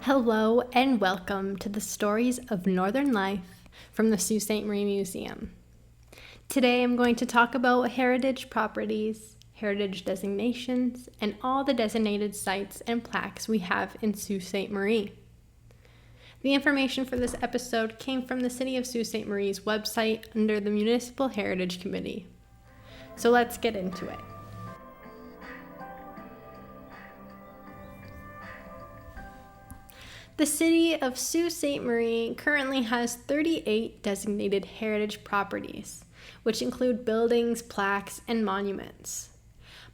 Hello and welcome to the Stories of Northern Life from the Sault Ste. Marie Museum. Today I'm going to talk about heritage properties, heritage designations, and all the designated sites and plaques we have in Sault Ste. Marie. The information for this episode came from the City of Sault Ste. Marie's website under the Municipal Heritage Committee. So let's get into it. The City of Sault Ste. Marie currently has 38 designated heritage properties, which include buildings, plaques, and monuments.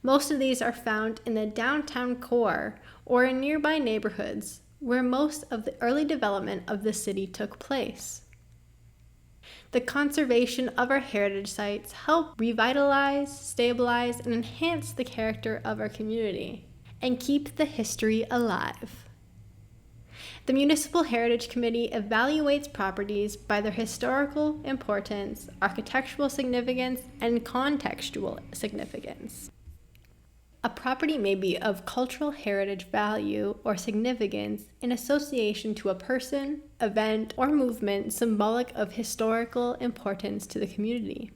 Most of these are found in the downtown core or in nearby neighborhoods where most of the early development of the city took place. The conservation of our heritage sites help revitalize, stabilize, and enhance the character of our community and keep the history alive. The Municipal Heritage Committee evaluates properties by their historical importance, architectural significance, and contextual significance. A property may be of cultural heritage value or significance in association to a person, event, or movement symbolic of historical importance to the community.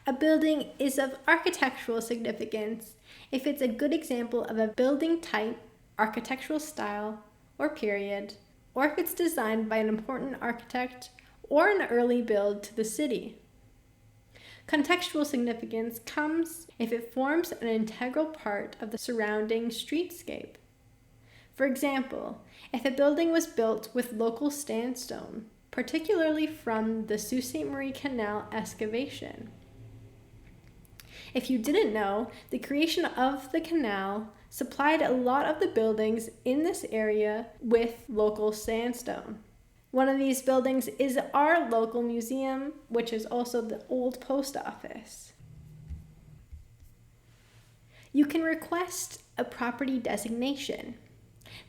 A building is of architectural significance if it's a good example of a building type, architectural style, or period, or if it's designed by an important architect or an early build to the city. Contextual significance comes if it forms an integral part of the surrounding streetscape. For example, if a building was built with local sandstone, particularly from the Sault Ste. Marie Canal excavation. If you didn't know, the creation of the canal supplied a lot of the buildings in this area with local sandstone. One of these buildings is our local museum, which is also the old post office. You can request a property designation.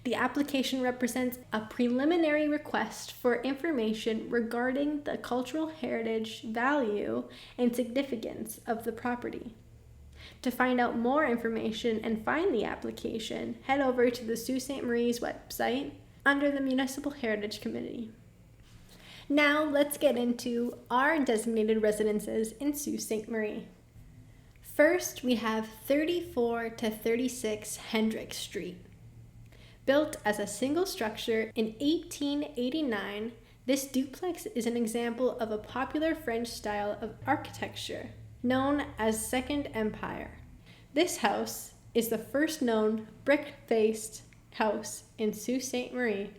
The application represents a preliminary request for information regarding the cultural heritage value and significance of the property. To find out more information and find the application, head over to the Sault Ste. Marie's website under the Municipal Heritage Committee. Now let's get into our designated residences in Sault Ste. Marie. First, we have 34 to 36 Hendrick Street. Built as a single structure in 1889, this duplex is an example of a popular French style of architecture known as Second Empire. This house is the first known brick-faced house in Sault Ste. Marie.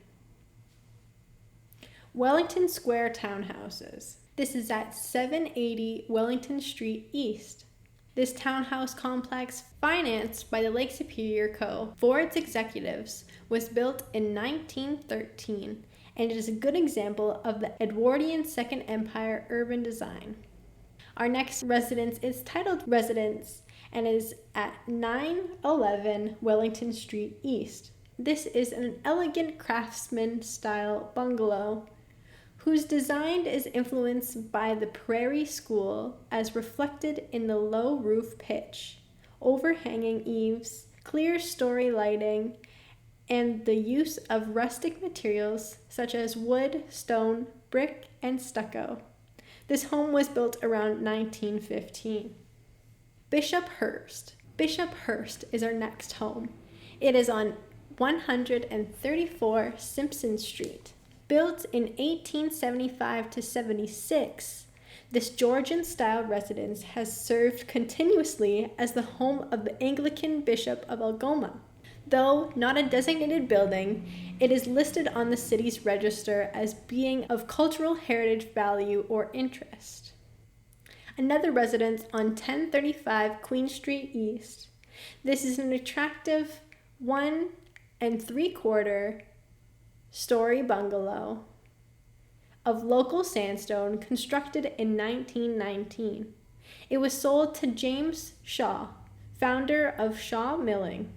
Wellington Square Townhouses. This is at 780 Wellington Street East. This townhouse complex, financed by the Lake Superior Co. for its executives, was built in 1913 and it is a good example of the Edwardian Second Empire urban design. Our next residence is titled Residence and is at 911 Wellington Street East. This is an elegant craftsman-style bungalow whose design is influenced by the Prairie School as reflected in the low roof pitch, overhanging eaves, clear story lighting, and the use of rustic materials such as wood, stone, brick, and stucco. This home was built around 1915. Bishop Hurst. Bishop Hurst is our next home. It is on 134 Simpson Street. Built in 1875 to 76, this Georgian-style residence has served continuously as the home of the Anglican Bishop of Algoma. Though not a designated building, it is listed on the city's register as being of cultural heritage value or interest. Another residence on 1035 Queen Street East. This is an attractive 1 3/4 story bungalow of local sandstone constructed in 1919. It was sold to James Shaw, founder of Shaw Milling,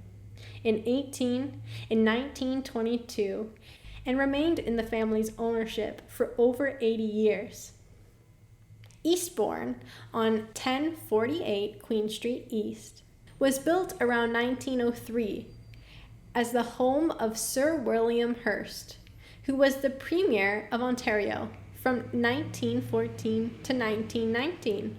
in 1922 and remained in the family's ownership for over 80 years. Eastbourne on 1048 Queen Street East was built around 1903 as the home of Sir William Hearst, who was the Premier of Ontario from 1914 to 1919.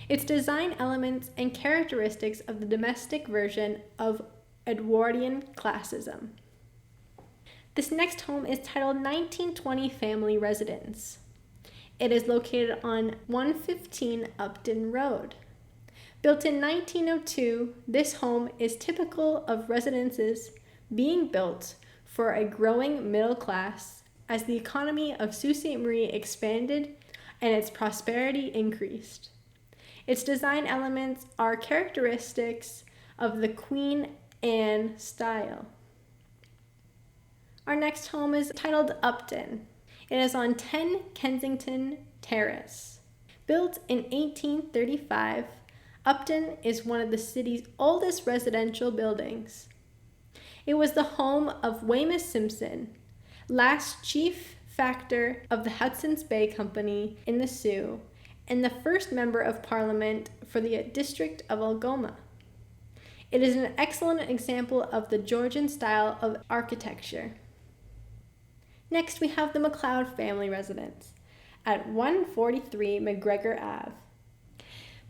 Its design elements and characteristics of the domestic version of Edwardian classism. This next home is titled 1920 Family Residence. It is located on 115 Upton Road. Built in 1902, this home is typical of residences being built for a growing middle class as the economy of Sault Ste. Marie expanded and its prosperity increased. Its design elements are characteristics of the Queen Anne style. Our next home is titled Upton. It is on 10 Kensington Terrace. Built in 1835, Upton is one of the city's oldest residential buildings. It was the home of Weymouth Simpson, last chief factor of the Hudson's Bay Company in the Soo, and the first member of Parliament for the district of Algoma. It is an excellent example of the Georgian style of architecture. Next, we have the McLeod family residence at 143 McGregor Ave.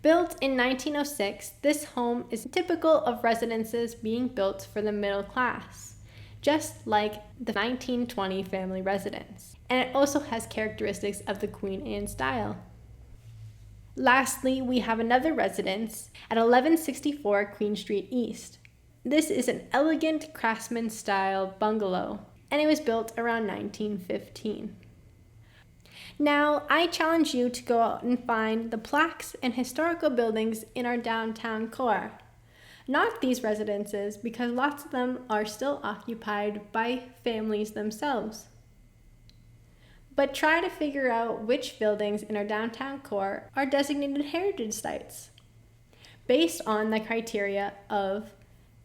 Built in 1906, this home is typical of residences being built for the middle class, just like the 1920 family residence, and it also has characteristics of the Queen Anne style. Lastly, we have another residence at 1164 Queen Street East. This is an elegant craftsman-style bungalow, and it was built around 1915. Now, I challenge you to go out and find the plaques and historical buildings in our downtown core. Not these residences, because lots of them are still occupied by families themselves. But try to figure out which buildings in our downtown core are designated heritage sites, based on the criteria of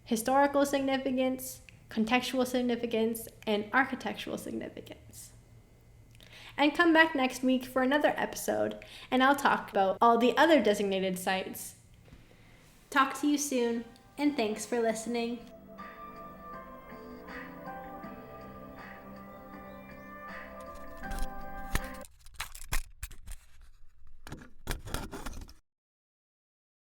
historical significance, contextual significance, and architectural significance. And come back next week for another episode, and I'll talk about all the other designated sites. Talk to you soon, and thanks for listening.